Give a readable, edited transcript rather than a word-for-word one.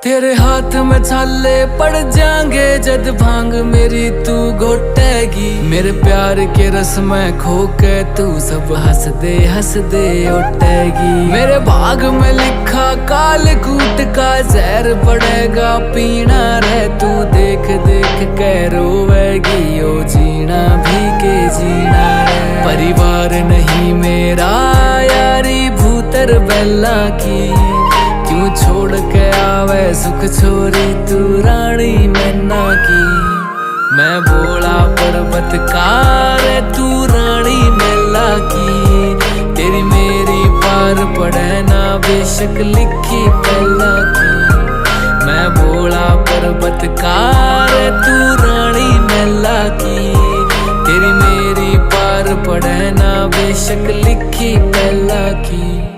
तेरे हाथ में छाले पड़ जाएंगे जद भांग मेरी तू घोटेगी। मेरे प्यार के रस में खो के तू सब हंस दे उठेगी। मेरे भाग में लिखा काल कूट का जहर पड़ेगा पीना रे तू देख देख के रोवेगी। ओ जीना भी के जीना रे। परिवार नहीं मेरा यारी भूतर बेला की, क्यों छोड़ के आवे सुख छोरी तू रानी मैना की। मैं भोला पर्वतकार तू रानी मेला की, तेरी मेरी पार पड़े ना बेशक लिखी पहला की। मैं भोला पर्वतकार तू रानी मेला की, तेरी मेरी पार पड़े ना बेशक लिखी पहला की।